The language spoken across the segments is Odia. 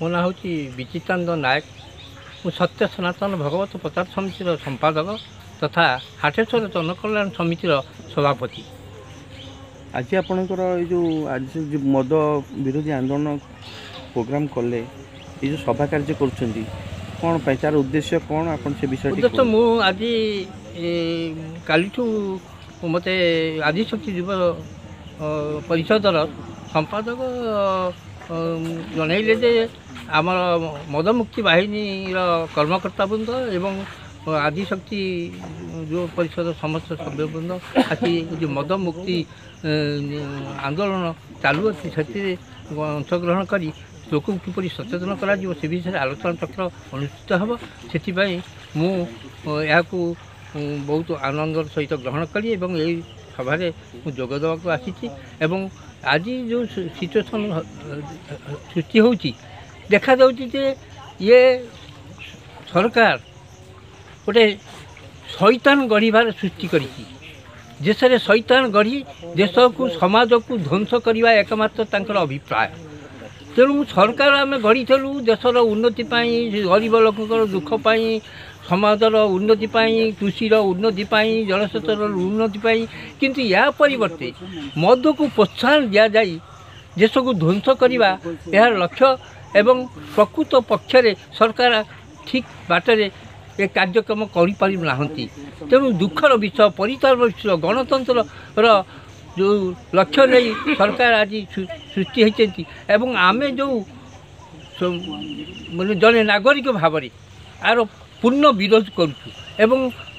ମୋ ନାଁ ହେଉଛି ବିଚିତାନନ୍ଦ ନାୟକ। ମୁଁ ସତ୍ୟ ସନାତନ ଭଗବତ ପ୍ରଚାର ସମିତିର ସମ୍ପାଦକ ତଥା ହାଟେଶ୍ୱର ଜନକଲ୍ୟାଣ ସମିତିର ସଭାପତି। ଆଜି ଆପଣଙ୍କର ଏଇ ଯେଉଁ ଆଜି ମଦ ବିରୋଧୀ ଆନ୍ଦୋଳନ ପ୍ରୋଗ୍ରାମ କଲେ, ଏଇ ଯେଉଁ ସଭା କାର୍ଯ୍ୟ କରୁଛନ୍ତି, କ'ଣ ପାଇଁ, ତାର ଉଦ୍ଦେଶ୍ୟ କ'ଣ, ଆପଣ ସେ ବିଷୟରେ ଉଦ୍ଦେଶ୍ୟ ମୁଁ ଆଜି କାଲିଠୁ ମୋତେ ଆଦିଶକ୍ତି ଯୁବ ପରିଷଦର ସମ୍ପାଦକ ଜଣାଇଲେ ଯେ ଆମର ମଦମୁକ୍ତି ବାହିନୀର କର୍ମକର୍ତ୍ତାବୃନ୍ଦ ଏବଂ ଆଦିଶକ୍ତି ଯୁବ ପରିଷଦ ସମସ୍ତ ସଭ୍ୟବୃନ୍ଦ ଆଜି ଯେଉଁ ମଦମୁକ୍ତି ଆନ୍ଦୋଳନ ଚାଲୁଅଛି ସେଥିରେ ଅଂଶଗ୍ରହଣ କରି ଲୋକଙ୍କୁ କିପରି ସଚେତନ କରାଯିବ ସେ ବିଷୟରେ ଆଲୋଚନା ଚକ୍ର ଅନୁଷ୍ଠିତ ହେବ। ସେଥିପାଇଁ ମୁଁ ଏହାକୁ ବହୁତ ଆନନ୍ଦର ସହିତ ଗ୍ରହଣ କଲି ଏବଂ ଏହି ସଭାରେ ମୁଁ ଯୋଗ ଦେବାକୁ ଆସିଛି। ଏବଂ ଆଜି ଯେଉଁ ସିଚୁଏସନ୍ ସୃଷ୍ଟି ହେଉଛି, ଦେଖାଯାଉଛି ଯେ ଇଏ ସରକାର ଗୋଟେ ଶୈତାନ ଗଢ଼ିବାର ସୃଷ୍ଟି କରିଛି। ଦେଶରେ ଶୈତାନ ଗଢ଼ି ଦେଶକୁ ସମାଜକୁ ଧ୍ୱଂସ କରିବା ଏକମାତ୍ର ତାଙ୍କର ଅଭିପ୍ରାୟ। ତେଣୁ ସରକାର ଆମେ ଗଢ଼ିଥିଲୁ ଦେଶର ଉନ୍ନତି ପାଇଁ, ଗରିବ ଲୋକଙ୍କର ଦୁଃଖ ପାଇଁ, ସମାଜର ଉନ୍ନତି ପାଇଁ, କୃଷିର ଉନ୍ନତି ପାଇଁ, ଜଳସେଚନର ଉନ୍ନତି ପାଇଁ। କିନ୍ତୁ ଏହା ପରିବର୍ତ୍ତେ ମଦକୁ ପ୍ରୋତ୍ସାହନ ଦିଆଯାଇ ଦେଶକୁ ଧ୍ୱଂସ କରିବା ଏହାର ଲକ୍ଷ୍ୟ ଏବଂ ପ୍ରକୃତ ପକ୍ଷରେ ସରକାର ଠିକ୍ ବାଟରେ ଏ କାର୍ଯ୍ୟକ୍ରମ କରିପାରୁନାହାନ୍ତି। ତେଣୁ ଦୁଃଖର ବିଷୟ, ପରିତାପର ବିଷୟ, ଗଣତନ୍ତ୍ରର ଯେଉଁ ଲକ୍ଷ୍ୟ ନେଇ ସରକାର ଆଜି ସୃଷ୍ଟି ହୋଇଛନ୍ତି ଏବଂ ଆମେ ଯେଉଁ ଜଣେ ନାଗରିକ ଭାବରେ ଆର ପୂର୍ଣ୍ଣ ବିରୋଧ କରୁଛୁ ଏବଂ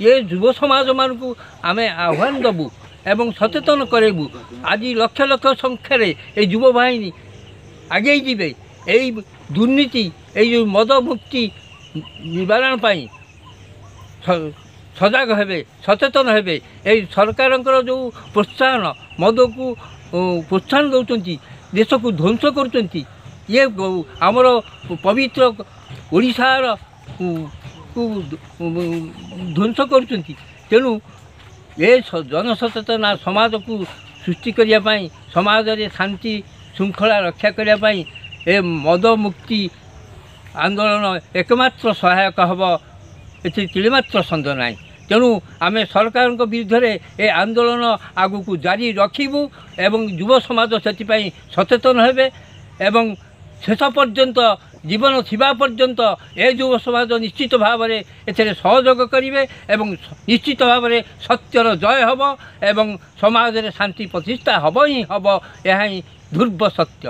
ଏ ଯୁବ ସମାଜମାନଙ୍କୁ ଆମେ ଆହ୍ୱାନ ଦେବୁ ଏବଂ ସଚେତନ କରାଇବୁ। ଆଜି ଲକ୍ଷ ଲକ୍ଷ ସଂଖ୍ୟାରେ এই ଯୁବ ବାହିନୀ ଆଗେଇ ଯିବେ এই ଦୁର୍ନୀତି, এই ଯେଉଁ ମଦ ମୁକ୍ତି ନିବାରଣ ପାଇଁ ସଜାଗ ହେବେ, ସଚେତନ ହେବେ। এই ସରକାରଙ୍କର ଯେଉଁ ପ୍ରୋତ୍ସାହନ, ମଦକୁ ପ୍ରୋତ୍ସାହନ ଦେଉଛନ୍ତି, ଦେଶକୁ ଧ୍ୱଂସ କରୁଛନ୍ତି, ଇଏ ଆମର ପବିତ୍ର ଓଡ଼ିଶାର ଧ୍ୱଂସ କରୁଛନ୍ତି। ତେଣୁ ଏ ଜନସଚେତନା ସମାଜକୁ ସୃଷ୍ଟି କରିବା ପାଇଁ, ସମାଜରେ ଶାନ୍ତି ଶୃଙ୍ଖଳା ରକ୍ଷା କରିବା ପାଇଁ ଏ ମଦ ମୁକ୍ତି ଆନ୍ଦୋଳନ ଏକମାତ୍ର ସହାୟକ ହେବ, ଏଥିରେ ତିଳେମାତ୍ର ସନ୍ଦେହ ନାହିଁ। ତେଣୁ ଆମେ ସରକାରଙ୍କ ବିରୁଦ୍ଧରେ ଏ ଆନ୍ଦୋଳନ ଆଗକୁ ଜାରି ରଖିବୁ ଏବଂ ଯୁବ ସମାଜ ସେଥିପାଇଁ ସଚେତନ ହେବେ ଏବଂ ଶେଷ ପର୍ଯ୍ୟନ୍ତ, ଜୀବନ ଥିବା ପର୍ଯ୍ୟନ୍ତ ଏ ଯୁବ ସମାଜ ନିଶ୍ଚିତ ଭାବରେ ଏଥିରେ ସହଯୋଗ କରିବେ ଏବଂ ନିଶ୍ଚିତ ଭାବରେ ସତ୍ୟର ଜୟ ହେବ ଏବଂ ସମାଜରେ ଶାନ୍ତି ପ୍ରତିଷ୍ଠା ହେବ ହିଁ ହେବ। ଏହା ହିଁ ଧ୍ରୁବ ସତ୍ୟ।